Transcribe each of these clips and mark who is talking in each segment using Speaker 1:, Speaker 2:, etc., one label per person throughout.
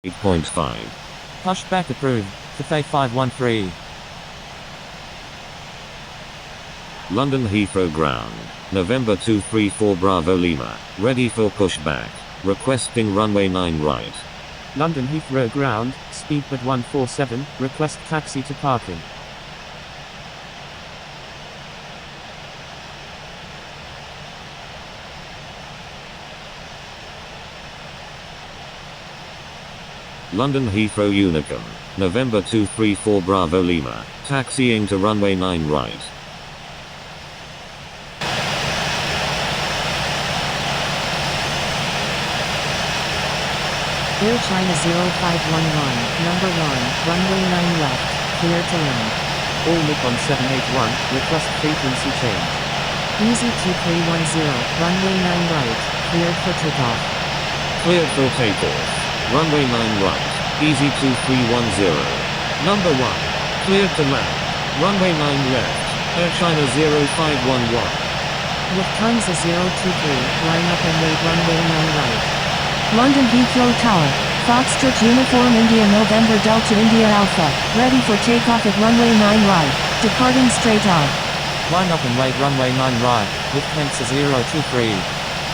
Speaker 1: 8.5.
Speaker 2: Pushback approved. Cathay 513.
Speaker 1: London Heathrow ground. November 234 Bravo Lima. Ready for pushback. Requesting runway 9 right.
Speaker 2: London Heathrow ground, speedbird 147, request taxi to parking.
Speaker 1: London Heathrow Unicum. November 234 Bravo Lima. Taxiing to runway 9 right.
Speaker 3: Air China 0511, number 1, runway 9 left, clear to land.
Speaker 2: All Nippon 781, request frequency change.
Speaker 3: Easy 2310, runway 9 right, cleared for takeoff.
Speaker 1: Cleared for takeoff. Runway 9 right. Easy 2310. Number 1. Cleared to land. Runway 9 left. Air China 0511.
Speaker 3: Lufthansa 023, line up and wait runway 9 right. London Heathrow Tower, Foxtrot Uniform India November Delta India Alpha, ready for takeoff at runway 9 right, departing straight out.
Speaker 2: Line up and wait runway 9 right, Lufthansa 023.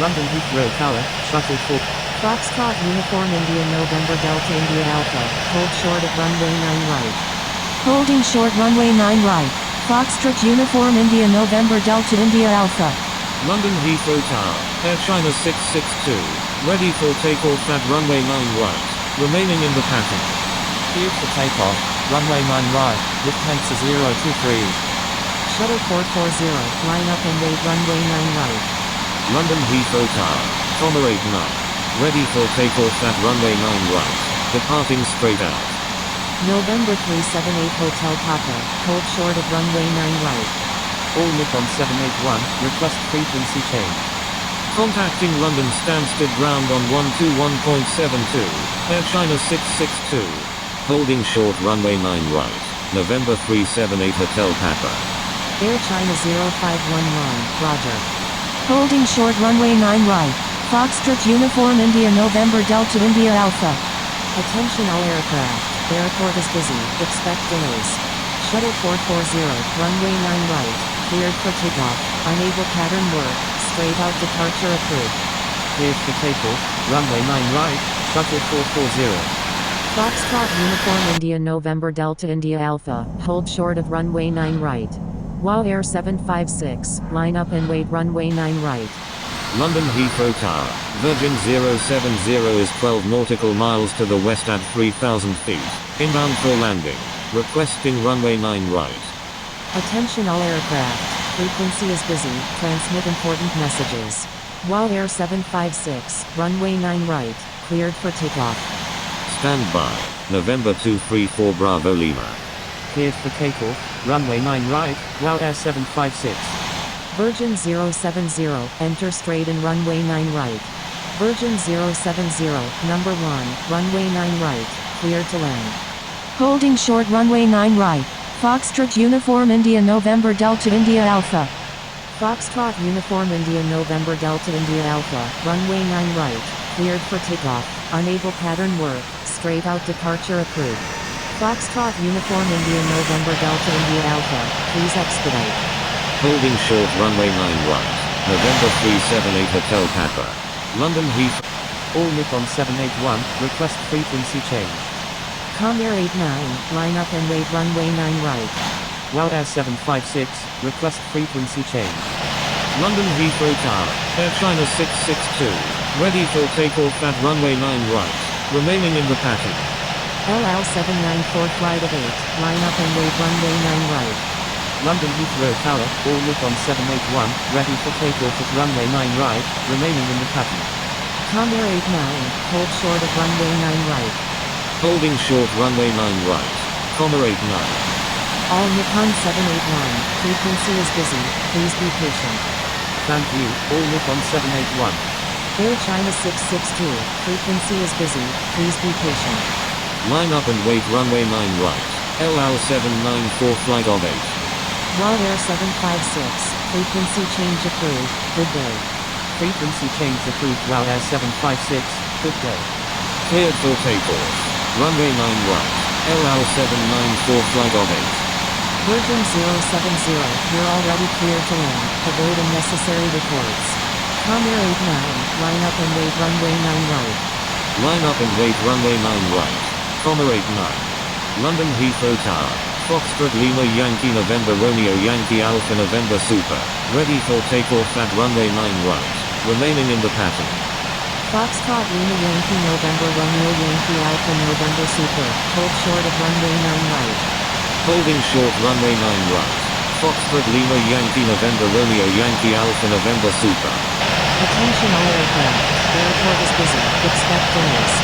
Speaker 2: London Heathrow Tower, shuttle 4.
Speaker 3: Foxtrot Uniform India November Delta India Alpha, hold short at runway 9 right. Holding short runway 9 right, Foxtrot Uniform India November Delta India Alpha.
Speaker 1: London Heathrow Tower. Air China 662. Ready for takeoff at runway 9 right. Remaining in the pattern.
Speaker 2: Cleared for takeoff, runway 9 right, Lufthansa 023.
Speaker 3: Shuttle 440, line up and wait runway 9 right.
Speaker 1: London Heathrow Tower. Commerate 9. Ready for takeoff at runway 9 right. Departing straight out.
Speaker 3: November 378 Hotel Papa, hold short at runway 9 right.
Speaker 2: All Nippon 781, request frequency change.
Speaker 1: Contacting London Stansted ground on 121.72. Air China 662. Holding short runway 9 right. November 378 Hotel Papa.
Speaker 3: Air China 0511, roger. Holding short runway 9 right. Foxtrot Uniform India November Delta India Alpha. Attention all aircraft, airport is busy, expect delays. Shuttle 440, runway 9 right, cleared for takeoff, unable pattern work, straight out departure approved.
Speaker 2: Cleared for takeoff, runway 9 right, shuttle 440.
Speaker 3: Foxtrot Uniform India November Delta India Alpha, hold short of runway 9 right. WOW Air 756, line up and wait runway 9 right.
Speaker 1: London Heathrow Tower. Virgin 070 is 12 nautical miles to the west at 3,000 feet. Inbound for landing. Requesting runway 9 right.
Speaker 3: Attention all aircraft, frequency is busy, transmit important messages. WOW Air 756, runway 9 right, cleared for takeoff.
Speaker 1: Stand by. November 234 Bravo Lima.
Speaker 2: Cleared for takeoff, runway 9 right, WOW Air 756.
Speaker 3: Virgin 070, enter straight in runway 9 right. Virgin 070, number 1, runway 9 right, cleared to land. Holding short runway 9 right. Foxtrot Uniform India November Delta India Alpha. Foxtrot Uniform India November Delta India Alpha, runway 9 right, cleared for takeoff, unable pattern work, straight out departure approved. Foxtrot Uniform India November Delta India Alpha, please expedite.
Speaker 1: Holding short runway 9 right. November 378 Hotel Papa. London Heathrow.
Speaker 2: All Nippon 781, request frequency change.
Speaker 3: Comair 89, line up and wait runway 9 right.
Speaker 2: WOW Air 756, request frequency change.
Speaker 1: London Heathrow Tower. Air China 662. Ready for takeoff at runway 9 right. Remaining in the pattern.
Speaker 3: LL 794 flight of 8, line up and wait runway 9 right.
Speaker 2: London Heathrow Tower, all Nippon 781, ready for takeoff at runway 9 right, remaining in the pattern.
Speaker 3: Comair 89, hold short of runway 9 right.
Speaker 1: Holding short runway 9 right. Comair 89.
Speaker 3: All Nippon 781, frequency is busy, please be patient.
Speaker 2: Thank you, all Nippon 781.
Speaker 3: Air China 662, frequency is busy, please be patient.
Speaker 1: Line up and wait runway 9 right. LL 794 flight of 8.
Speaker 3: WOW Air 756, frequency change approved, good day.
Speaker 2: Frequency change approved WOW Air 756, good day.
Speaker 1: Cleared for takeoff. Runway 9 right. LL794 flight of 8.
Speaker 3: Virgin 070, you're already cleared to land. Avoid unnecessary reports. Comair 89, line up and wait runway 9 right.
Speaker 1: Line up and wait runway 9 right. Comair 89. London Heathrow Tower. Foxtrot Lima Yankee November Romeo Yankee Alpha November Super. Ready for takeoff at runway 9 right. Remaining in the pattern.
Speaker 3: Foxtrot Lima Yankee November Romeo Yankee Alpha November Super. Hold short of runway 9 right.
Speaker 1: Holding short runway 9 right. Foxtrot Lima Yankee November Romeo Yankee Alpha November Super.
Speaker 3: Attention all aircraft. Airport is busy. Expect delays.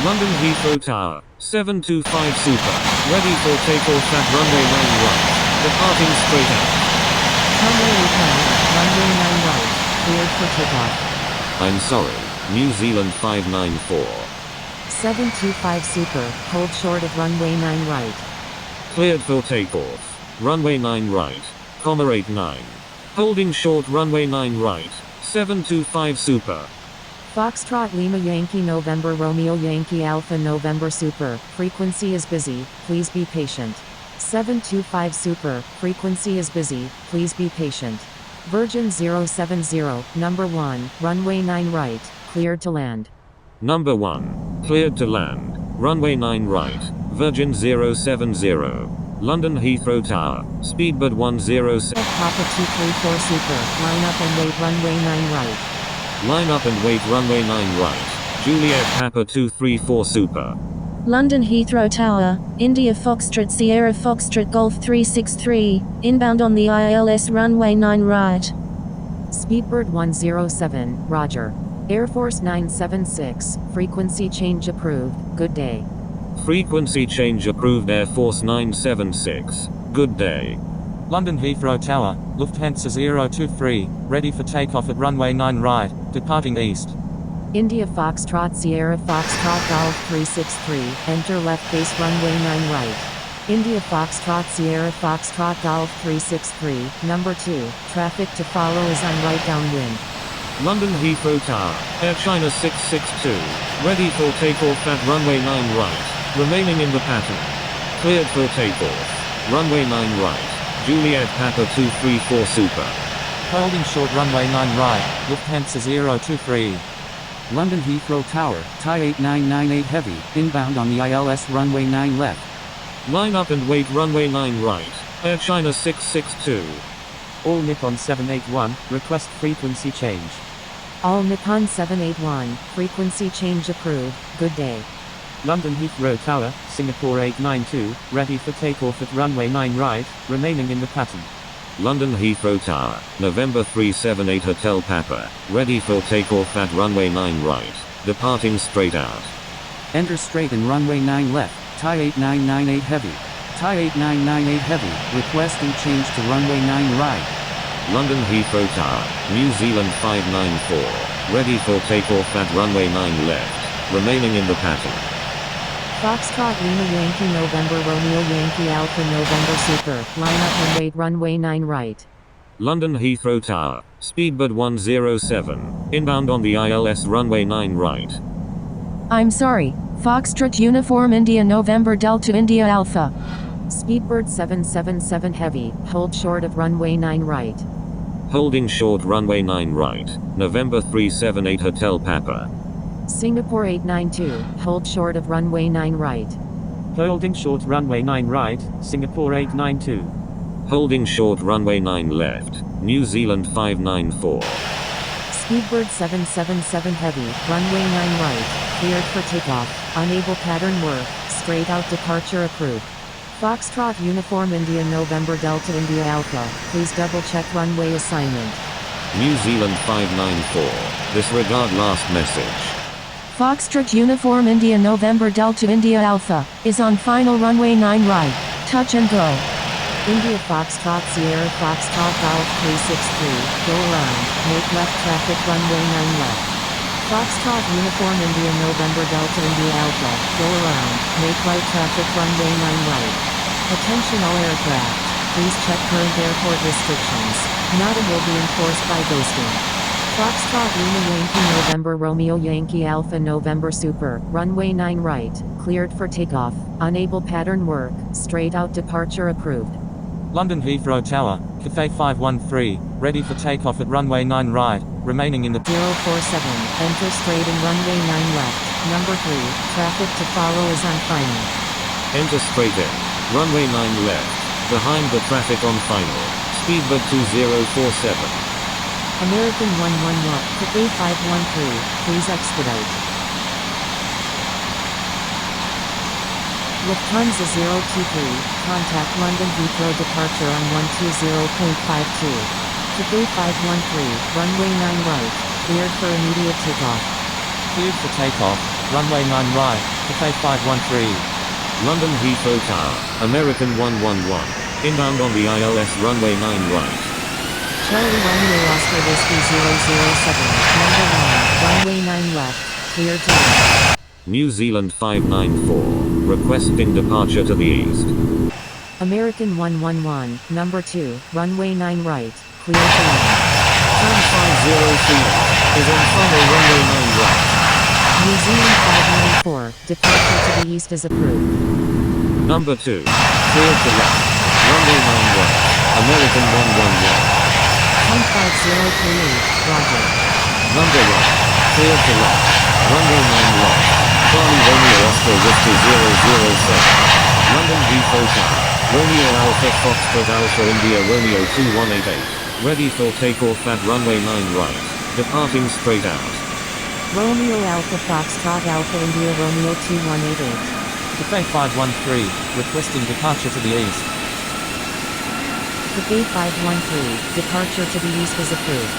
Speaker 1: London Heathrow Tower. 725 Super. Ready for takeoff at runway 9 right. Departing straight out.
Speaker 3: Comair 89, runway 9 right. Cleared for takeoff.
Speaker 1: I'm sorry. New Zealand 594.
Speaker 3: 725 Super. Hold short of runway 9 right.
Speaker 1: Cleared for takeoff. Runway 9 right. Comair 89. Holding short runway 9 right. 725 Super.
Speaker 3: Foxtrot Lima Yankee November Romeo Yankee Alpha November Super. Frequency is busy. Please be patient. 725 Super. Frequency is busy. Please be patient. Virgin 070, number 1, runway 9 right. Cleared to land.
Speaker 1: Number 1. Cleared to land. Runway 9 right. Virgin 070. London Heathrow Tower. Speedbird 107.
Speaker 3: Papa 234 Super. Line up and wait runway 9 right.
Speaker 1: Line up and wait runway 9 right. Juliet Papa 234 Super.
Speaker 4: London Heathrow Tower, India Foxtrot Sierra Foxtrot Golf 363, inbound on the ILS runway 9 right.
Speaker 3: Speedbird 107, Roger. Air Force 976, frequency change approved, good day.
Speaker 1: Frequency change approved Air Force 976. Good day.
Speaker 2: London Heathrow Tower, Lufthansa 023, ready for takeoff at runway 9 right, departing east.
Speaker 3: India Foxtrot Sierra Foxtrot Golf 363, enter left base runway 9 right. India Foxtrot Sierra Foxtrot Golf 363, number 2, traffic to follow is on right downwind.
Speaker 1: London Heathrow Tower, Air China 662, ready for takeoff at runway 9 right, remaining in the pattern. Cleared for takeoff. Runway 9 right. Juliet Papa 234 Super.
Speaker 2: Holding short runway 9 right, Lufthansa 023.
Speaker 5: London Heathrow Tower, Thai 8998 Heavy, inbound on the ILS runway 9 left.
Speaker 1: Line up and wait runway 9 right. Air China 662.
Speaker 2: All Nippon 781, request frequency change.
Speaker 3: All Nippon 781, frequency change approved, good day.
Speaker 2: London Heathrow Tower, Singapore 892, ready for takeoff at runway 9 right, remaining in the pattern.
Speaker 1: London Heathrow Tower, November 378 Hotel Papa, ready for takeoff at runway 9 right, departing straight out.
Speaker 5: Enter straight and runway 9 left, Thai 8998 Heavy. Thai 8998 Heavy, requesting change to runway 9 right.
Speaker 1: London Heathrow Tower, New Zealand 594, ready for takeoff at runway 9 left, remaining in the pattern.
Speaker 3: Foxtrot Lima Yankee November Romeo Yankee Alpha November Super, line up and wait runway 9 right.
Speaker 1: London Heathrow Tower, Speedbird 107, inbound on the ILS runway 9 right.
Speaker 4: I'm sorry, Foxtrot Uniform India November Delta India Alpha.
Speaker 3: Speedbird 777 Heavy, hold short of runway 9 right.
Speaker 1: Holding short runway 9 right, November 378 Hotel Papa.
Speaker 3: Singapore 892, hold short of runway 9 right.
Speaker 2: Holding short runway 9 right, Singapore 892.
Speaker 1: Holding short runway 9 left, New Zealand 594.
Speaker 3: Speedbird 777 Heavy, runway 9 right, cleared for takeoff, unable pattern work, straight out departure approved. Foxtrot Uniform India November Delta India Alpha, please double check runway assignment.
Speaker 1: New Zealand 594, disregard last message.
Speaker 4: Foxtrot Uniform India November Delta India Alpha, is on final runway 9 right, touch and go.
Speaker 3: India Foxtrot Sierra Foxtrot Golf 363, go around, make left traffic runway 9 left. Foxtrot Uniform India November Delta India Alpha, go around, make right traffic runway 9 right. Attention all aircraft, please check current airport restrictions, NADA will be enforced by ghosting. Foxtrot Lima Yankee November Romeo Yankee Alpha November Super, runway 9 right, cleared for takeoff, unable pattern work, straight out departure approved.
Speaker 2: London Heathrow Tower, Cathay 513, ready for takeoff at runway 9 right, remaining in the
Speaker 3: 047, enter straight and runway 9 left, number 3, traffic to follow is on final.
Speaker 1: Enter straight in, runway 9 left, behind the traffic on final, speedbird 2047.
Speaker 3: American 111, Cathay 513, please expedite. Lufthansa 023, contact London Heathrow departure on 120.52. Cathay 513, runway 9 right, cleared for immediate takeoff.
Speaker 2: cleared for takeoff, runway 9 right, Cathay 513.
Speaker 1: London Heathrow Tower, American 111, inbound on the ILS runway 9 right.
Speaker 3: Charlie Romeo Oscar Whiskey 007, number 1, runway 9 left, cleared to land.
Speaker 1: New Zealand 594, requesting departure to the east.
Speaker 3: American 111, number 2, runway 9 right, cleared to land.
Speaker 1: Tram 503 is on final runway 9 right.
Speaker 3: New Zealand 594, departure to the east is approved.
Speaker 1: Number 2, cleared to land, runway 9 right, American 111.
Speaker 3: 15038, roger.
Speaker 1: Number 1, cleared to land, runway 9 right, Charlie Romeo Oscar Whiskey 007. London Heathrow Tower, Romeo Alpha Foxtrot Alpha India Romeo 2188, ready for takeoff at runway 9 right, departing straight out.
Speaker 3: Romeo Alpha Foxtrot Alpha India Romeo 2188.
Speaker 2: Cathay 513, requesting departure to the east.
Speaker 3: Cathay 513, departure to the east is approved.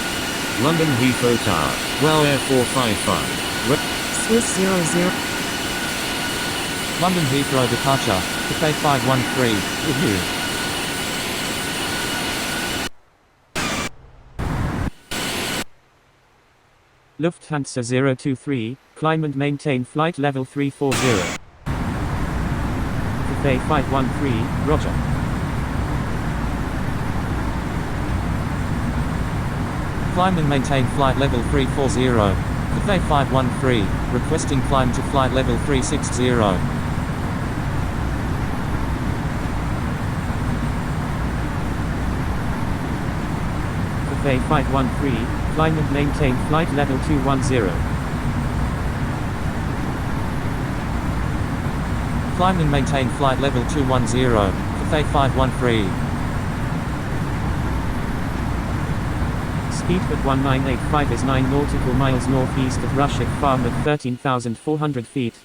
Speaker 1: London Heathrow Tower, WOW Air 455.
Speaker 3: Swiss 00.
Speaker 2: London Heathrow departure, Cathay 513, review.
Speaker 6: Lufthansa 023, climb and maintain flight level 340. Cathay 513, roger.
Speaker 2: Climb and maintain flight level 340. Cathay 513, requesting climb to flight level 360.
Speaker 6: Cathay 513, climb and maintain flight level 210.
Speaker 2: Climb and maintain flight level 210, Cathay 513.
Speaker 6: Speedbird 1985 is 9 nautical miles northeast of Russia Farm at 13,400 feet.